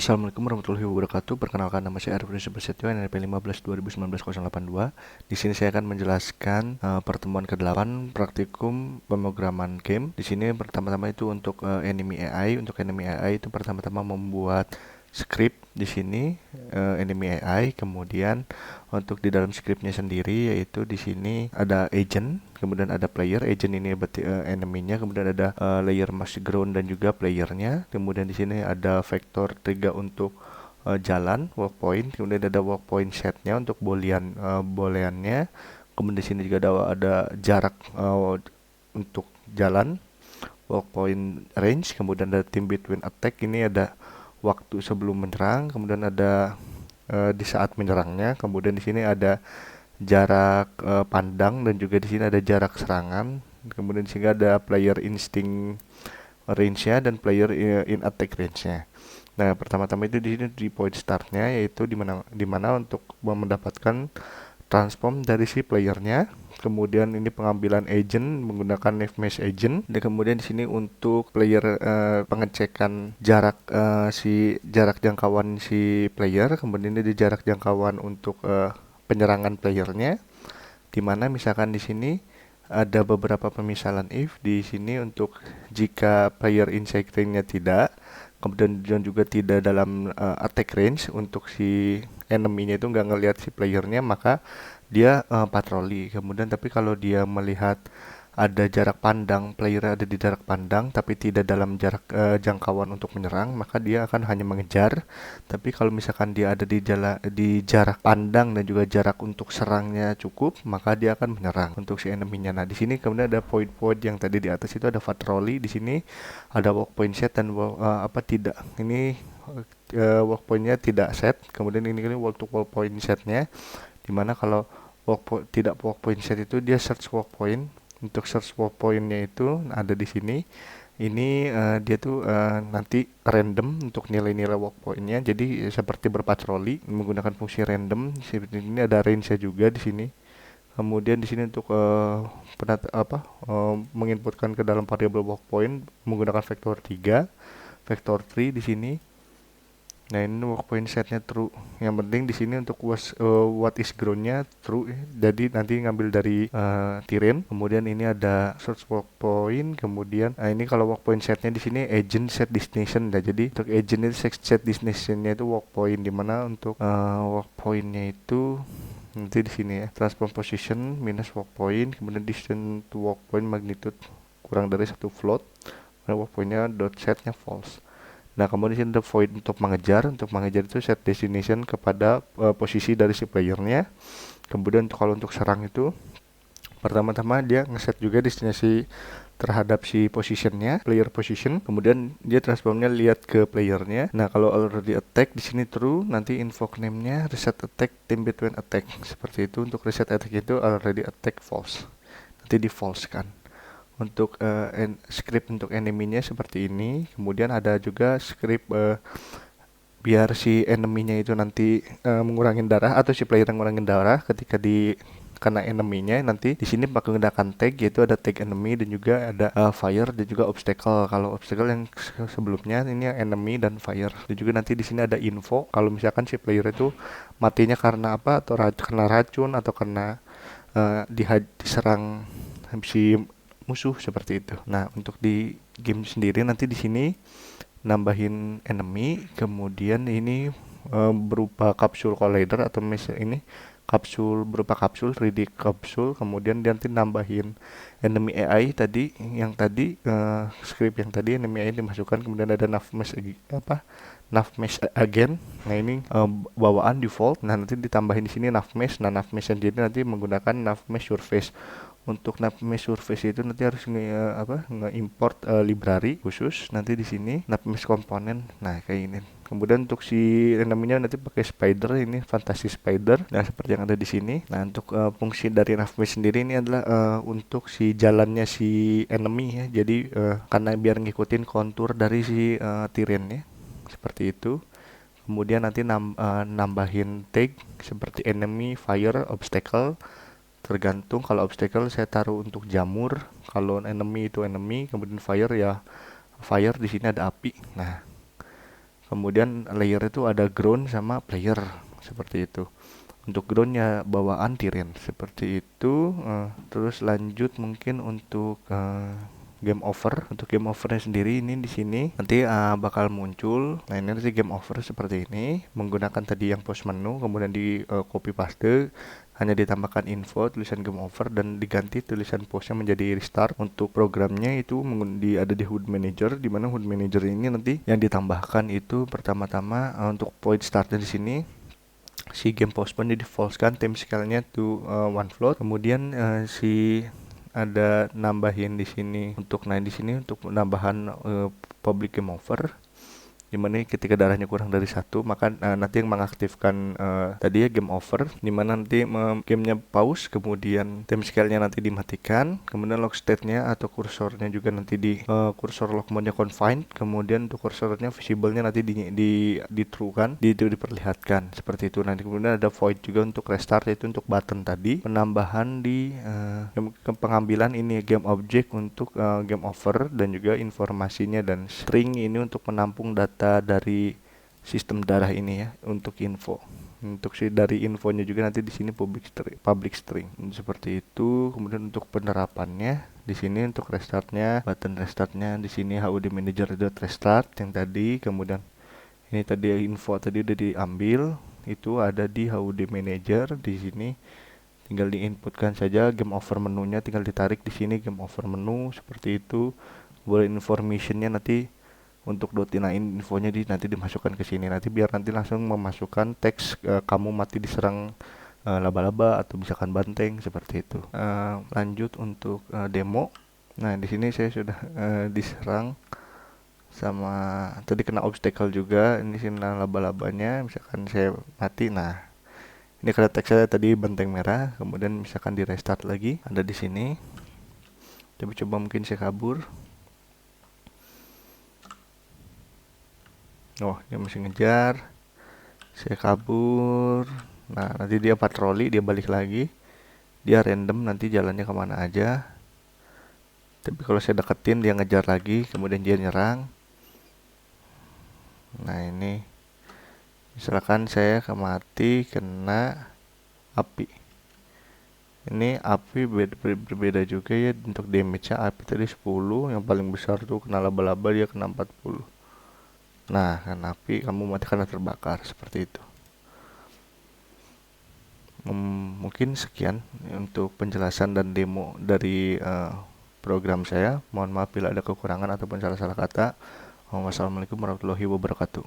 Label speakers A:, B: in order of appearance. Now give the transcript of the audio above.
A: Assalamualaikum warahmatullahi wabarakatuh. Perkenalkan, nama saya Arifin Suprasetyo, NNP 15 2019 082. Di sini saya akan menjelaskan pertemuan ke-8 praktikum pemrograman game. Di sini pertama-tama itu untuk Enemy AI. Untuk Enemy AI itu pertama-tama membuat script di sini Enemy AI. Kemudian untuk di dalam scriptnya sendiri yaitu di sini ada agent, kemudian ada player. Agent ini berarti enemy-nya, kemudian ada layer mask ground dan juga playernya. Kemudian di sini ada vektor 3 untuk jalan walk point, kemudian ada walk point setnya untuk boleannya. Kemudian di sini juga ada jarak untuk jalan, walk point range, kemudian ada team between attack, ini ada waktu sebelum menyerang, kemudian ada di saat menyerangnya, kemudian di sini ada jarak pandang dan juga di sini ada jarak serangan. Kemudian di sini ada player instinct range-nya dan player in attack range-nya. Nah, pertama-tama itu di sini di point start-nya yaitu di mana untuk mendapatkan transform dari si playernya. Kemudian ini pengambilan agent menggunakan Nave Mesh agent. Dan kemudian di sini untuk player pengecekan jarak jarak jangkauan si player. Kemudian ini di jarak jangkauan untuk penyerangan playernya. Dimana misalkan di sini ada beberapa pemisalan if di sini untuk jika player inside range-nya tidak, kemudian dan juga tidak dalam attack range untuk si enemy-nya itu nggak ngelihat si playernya, maka dia patroli. Kemudian tapi kalau dia melihat ada jarak pandang, player ada di jarak pandang tapi tidak dalam jarak jangkauan untuk menyerang, maka dia akan hanya mengejar. Tapi kalau misalkan dia ada di jarak pandang dan juga jarak untuk serangnya cukup, maka dia akan menyerang untuk si enemy-nya. Nah, di sini kemudian ada point-point yang tadi di atas itu ada patroli, di sini ada walk point set dan tidak. Ini walk point-nya tidak set. Kemudian ini walk point setnya, dimana kalau tidak walk point set itu dia search walk point. Untuk search walk point-nya itu ada di sini. Ini dia tuh nanti random untuk nilai-nilai walk point-nya. Jadi seperti berpatroli menggunakan fungsi random. Seperti ini ada range-nya juga di sini. Kemudian di sini untuk menginputkan ke dalam variable walk point menggunakan vektor 3, vektor 3 di sini. Nah, ini walk point setnya true. Yang penting di sini untuk what is ground-nya true. Jadi nanti ngambil dari terrain. Kemudian ini ada search walk point. Kemudian ini kalau walk point setnya di sini agent set destination. Nah, jadi untuk agent itu set destination-nya itu walk point, dimana untuk walk point-nya itu nanti di sini ya, transform position minus walk point, kemudian distance to walk point magnitude kurang dari 1 float. Walk point-nya dot setnya false. Nah, kemudian di sini ada void untuk mengejar. Untuk mengejar itu set destination kepada posisi dari si playernya. Kemudian kalau untuk serang itu pertama-tama dia ngeset juga destinasi terhadap si positionnya, player position. Kemudian dia transformnya lihat ke playernya. Nah, kalau already attack di sini true, nanti invoke name-nya reset attack team between attack. Seperti itu. Untuk reset attack itu already attack false. Nanti di false kan. Untuk script untuk enemy-nya seperti ini. Kemudian ada juga script biar si enemy-nya itu nanti mengurangin darah atau si player ngurangin darah ketika di kena enemy-nya. Nanti di sini pakai menggunakan tag, yaitu ada tag enemy dan juga ada fire dan juga obstacle. Kalau obstacle yang sebelumnya ini enemy dan fire. Dan juga nanti di sini ada info kalau misalkan si player itu matinya karena apa, atau kena racun atau karena diserang si musuh seperti itu. Nah, untuk di game sendiri nanti di sini nambahin enemy, kemudian ini berupa kapsul collider atau ini kapsul berupa kapsul 3D kapsul, kemudian nanti nambahin enemy AI tadi yang tadi script yang tadi enemy AI dimasukkan, kemudian ada navmesh again. Nah, ini bawaan default. Nah, nanti ditambahin di sini navmesh. Nah, navmesh sendiri nanti menggunakan navmesh surface. Untuk navmesh surface itu nanti harus nge-import library khusus nanti di sini navmesh komponen. Nah, kayak ini. Kemudian untuk si namanya nanti pakai spider, ini fantasy spider. Nah, seperti yang ada di sini. Nah, untuk fungsi dari navmesh sendiri ini adalah untuk si jalannya si enemy ya. Jadi karena biar ngikutin kontur dari si terrain ya. Seperti itu. Kemudian nanti nambahin tag seperti enemy, fire, obstacle. Tergantung, kalau obstacle saya taruh untuk jamur, kalau enemy itu enemy, kemudian fire ya fire, di sini ada api. Nah, Kemudian layer itu ada ground sama player seperti itu. Untuk groundnya bawaan Tyrion seperti itu. Terus lanjut mungkin untuk game over. Untuk game overnya sendiri ini di sini nanti bakal muncul. Nah ini nanti game over seperti ini menggunakan tadi yang post menu, kemudian di copy paste, hanya ditambahkan info tulisan game over dan diganti tulisan postnya menjadi restart. Untuk programnya itu ada di HUD manager, di mana HUD manager ini nanti yang ditambahkan itu pertama-tama untuk point startnya di sini si game postpone di defaultkan time scale-nya to one float. Kemudian si ada nambahin di sini untuk penambahan public game over, dimana ketika darahnya kurang dari 1 maka nanti yang mengaktifkan tadi ya game over, dimana nanti gamenya pause, kemudian time scale-nya nanti dimatikan, kemudian lock state-nya atau kursornya juga nanti di kursor lock mode-nya confined, kemudian untuk kursornya visible-nya nanti di true kan, diperlihatkan seperti itu. Nanti kemudian ada void juga untuk restart, yaitu untuk button tadi, penambahan di pengambilan ini game object untuk game over, dan juga informasinya dan string ini untuk menampung data dari sistem darah ini ya untuk info. Untuk dari infonya juga nanti di sini public string seperti itu. Kemudian untuk penerapannya di sini untuk restartnya, button restartnya di sini HUD manager restart yang tadi. Kemudian ini tadi info tadi udah diambil, itu ada di HUD manager di sini. Tinggal diinputkan saja game over menunya, tinggal ditarik di sini game over menu seperti itu. Boleh informationnya nanti untuk dotinain infonya nanti dimasukkan ke sini, nanti biar nanti langsung memasukkan teks kamu mati diserang laba-laba atau misalkan banteng seperti itu. Lanjut untuk demo. Nah di sini saya sudah diserang sama tadi kena obstacle juga. Ini sini laba-labanya, misalkan saya mati. Nah ini karena teksnya tadi banteng merah, kemudian misalkan di restart lagi ada di sini. Coba mungkin saya kabur. Oh, dia masih ngejar. Saya kabur. Nah, nanti dia patroli, dia balik lagi. Dia random nanti jalannya kemana aja. Tapi kalau saya deketin, dia ngejar lagi, kemudian dia nyerang. Nah, ini misalkan saya mati kena api. Ini api berbeda juga ya untuk damage-nya. Api tadi 10, yang paling besar tuh kena laba-laba, dia kena 40. Nah, kan api kamu mati karena terbakar seperti itu. Mungkin sekian untuk penjelasan dan demo dari program saya. Mohon maaf bila ada kekurangan ataupun salah-salah kata. Wassalamualaikum warahmatullahi wabarakatuh.